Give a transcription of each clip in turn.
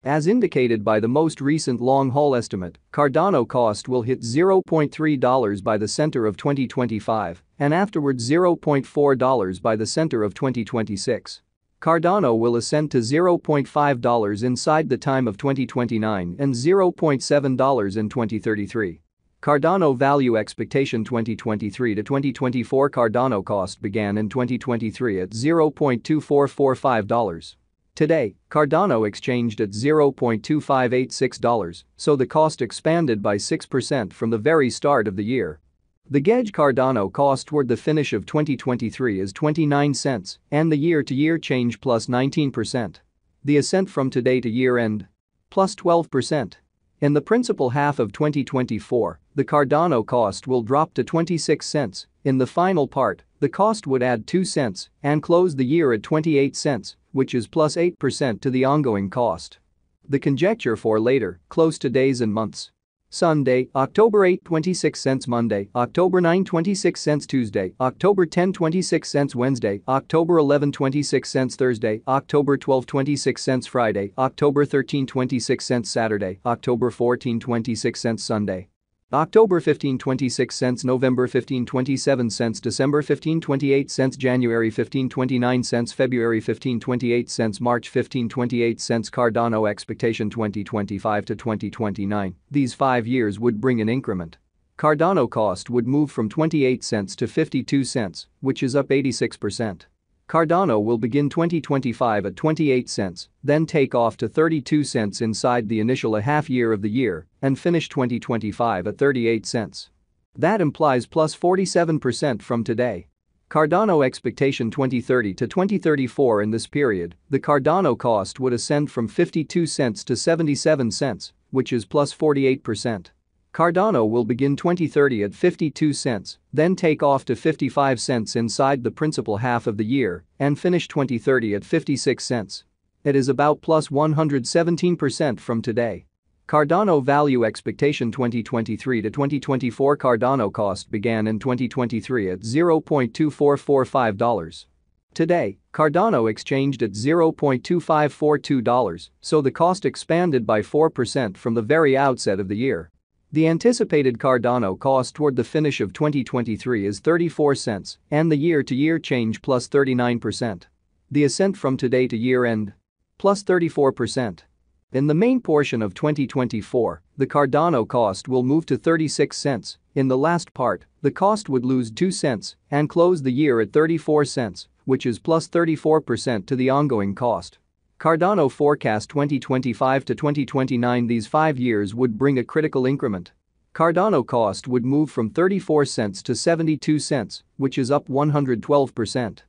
As indicated by the most recent long-haul estimate, Cardano cost will hit $0.3 by the center of 2025 and afterwards $0.4 by the center of 2026. Cardano will ascend to $0.5 inside the time of 2029 and $0.7 in 2033. Cardano value expectation 2023 to 2024. Cardano cost began in 2023 at $0.2445. Today, Cardano exchanged at $0.2586, so the cost expanded by 6% from the very start of the year. The gauge Cardano cost toward the finish of 2023 is 29 cents and the year-to-year change plus 19%. The ascent from today to year-end plus 12%. In the principal half of 2024, the Cardano cost will drop to 26 cents. In the final part, the cost would add 2 cents and close the year at 28 cents, which is plus 8% to the ongoing cost. The conjecture for later, close to days and months. Sunday, October 8, 26 cents. Monday, October 9, 26 cents. Tuesday, October 10, 26 cents. Wednesday, October 11, 26 cents. Thursday, October 12, 26 cents. Friday, October 13, 26 cents. Saturday, October 14, 26 cents. Sunday, October 15, 26 cents. November 15, 27 cents. December 15, 28 cents. January 15, 29 cents. February 15, 28 cents. March 15, 28 cents. Cardano expectation 2025 to 2029. These 5 years would bring an increment. Cardano cost would move from 28 cents to 52 cents, which is up 86%. Cardano will begin 2025 at 28 cents, then take off to 32 cents inside the initial half year of the year and finish 2025 at 38 cents. That implies plus 47% from today. Cardano expectation 2030 to 2034. In this period, the Cardano cost would ascend from 52 cents to 77 cents, which is plus 48%. Cardano will begin 2030 at 52 cents, then take off to 55 cents inside the principal half of the year and finish 2030 at 56 cents. It is about plus 117% from today. Cardano value expectation 2023 to 2024. Cardano cost began in 2023 at $0.2445. Today, Cardano exchanged at $0.2542, so the cost expanded by 4% from the very outset of the year. The anticipated Cardano cost toward the finish of 2023 is 34 cents and the year-to-year change plus 39%. The ascent from today to year-end plus 34%. In the main portion of 2024, the Cardano cost will move to 36 cents. In the last part, the cost would lose 2 cents and close the year at 34 cents, which is plus 34% to the ongoing cost. Cardano forecast 2025 to 2029. These 5 years would bring a critical increment. Cardano cost would move from 34 cents to 72 cents, which is up 112%.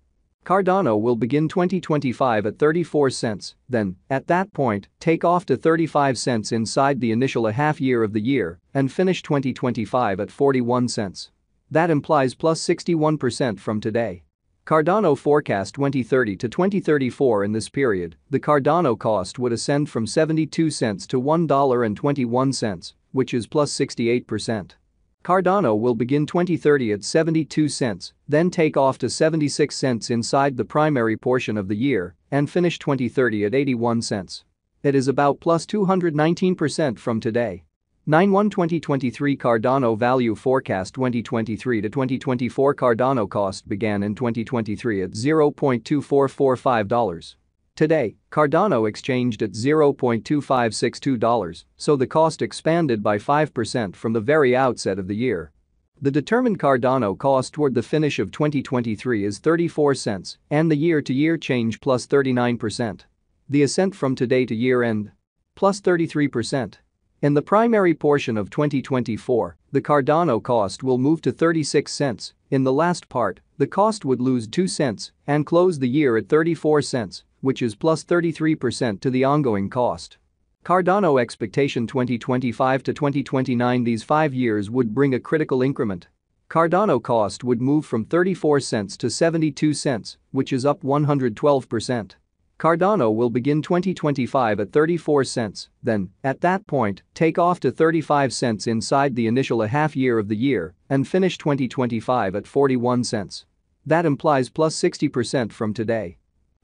Cardano will begin 2025 at 34 cents, then, at that point, take off to 35 cents inside the initial half year of the year and finish 2025 at 41 cents. That implies plus 61% from today. Cardano forecast 2030 to 2034. In this period, the Cardano cost would ascend from 72 cents to $1.21, which is plus 68%. Cardano will begin 2030 at 72 cents, then take off to 76 cents inside the primary portion of the year and finish 2030 at 81 cents. It is about plus 219% from today. 9/1/2023 Cardano value forecast 2023 to 2024. Cardano cost began in 2023 at $0.2445. Today, Cardano exchanged at $0.2562, so the cost expanded by 5% from the very outset of the year. The determined Cardano cost toward the finish of 2023 is 34 cents and the year-to-year change plus 39%. The ascent from today to year-end plus 33%. In the primary portion of 2024, the Cardano cost will move to 36 cents. In the last part, the cost would lose 2 cents and close the year at 34 cents, which is plus 33% to the ongoing cost. Cardano expectation 2025 to 2029. These 5 years would bring a critical increment. Cardano cost would move from 34 cents to 72 cents, which is up 112%. Cardano will begin 2025 at 34 cents, then, at that point, take off to 35 cents inside the initial half year of the year and finish 2025 at 41 cents. That implies plus 60% from today.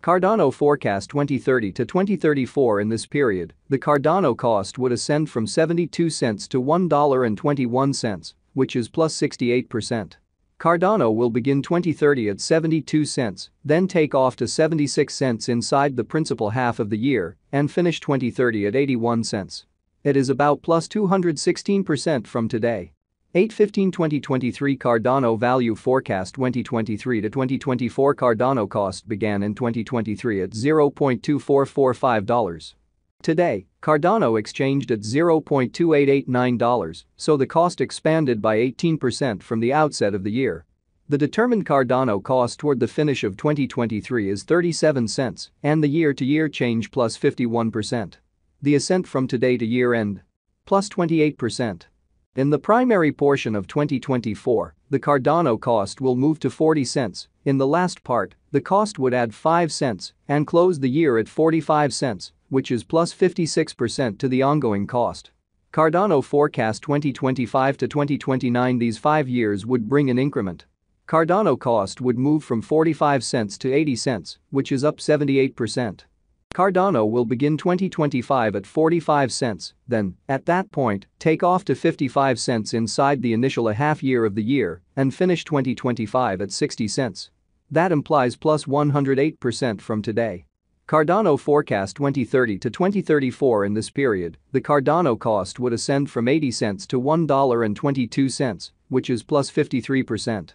Cardano forecast 2030 to 2034. In this period, the Cardano cost would ascend from 72 cents to $1.21, which is plus 68%. Cardano will begin 2030 at 72 cents, then take off to 76 cents inside the principal half of the year, and finish 2030 at 81 cents. It is about plus 216% from today. 8/15/2023 Cardano value forecast 2023 to 2024 Cardano cost began in 2023 at $0.2445. Today, Cardano exchanged at $0.2889, so the cost expanded by 18% from the outset of the year. The determined Cardano cost toward the finish of 2023 is 37 cents, and the year-to-year change plus 51%. The ascent from today to year-end? Plus 28%. In the primary portion of 2024, the Cardano cost will move to 40 cents. In the last part, the cost would add 5 cents and close the year at 45 cents, which is plus 56% to the ongoing cost. Cardano forecast 2025 to 2029. These 5 years would bring an increment. Cardano cost would move from 45 cents to 80 cents, which is up 78%. Cardano will begin 2025 at 45 cents, then, at that point, take off to 55 cents inside the initial half year of the year and finish 2025 at 60 cents. That implies plus 108% from today. Cardano forecast 2030 to 2034. In this period, the Cardano cost would ascend from 80 cents to $1.22, which is plus 53%.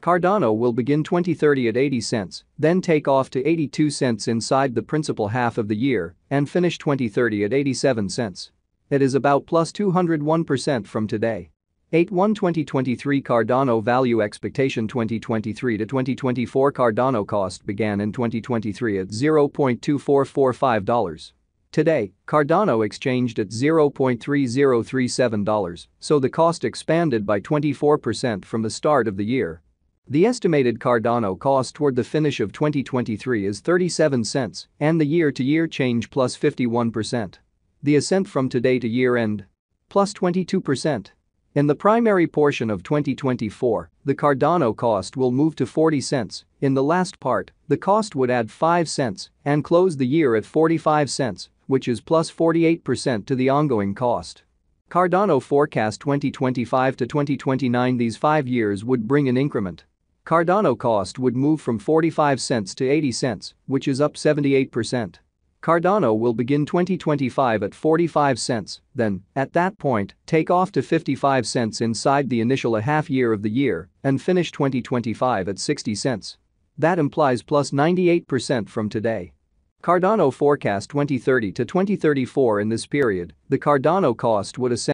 Cardano will begin 2030 at 80 cents, then take off to 82 cents inside the principal half of the year and finish 2030 at 87 cents. It is about plus 201% from today. 8/1/2023 Cardano value expectation 2023 to 2024 Cardano cost began in 2023 at $0.2445. Today, Cardano exchanged at $0.3037, so the cost expanded by 24% from the start of the year. The estimated Cardano cost toward the finish of 2023 is 37 cents, and the year-to-year change plus 51%. The ascent from today to year-end? Plus 22%. In the primary portion of 2024, the Cardano cost will move to 40 cents. In the last part, the cost would add 5 cents and close the year at 45 cents, which is plus 48% to the ongoing cost. Cardano forecast 2025 to 2029. These 5 years would bring an increment. Cardano cost would move from 45 cents to 80 cents, which is up 78%. Cardano will begin 2025 at 45 cents, then, at that point, take off to 55 cents inside the initial half year of the year and finish 2025 at 60 cents. That implies plus 98% from today. Cardano forecast 2030 to 2034. In this period, the Cardano cost would ascend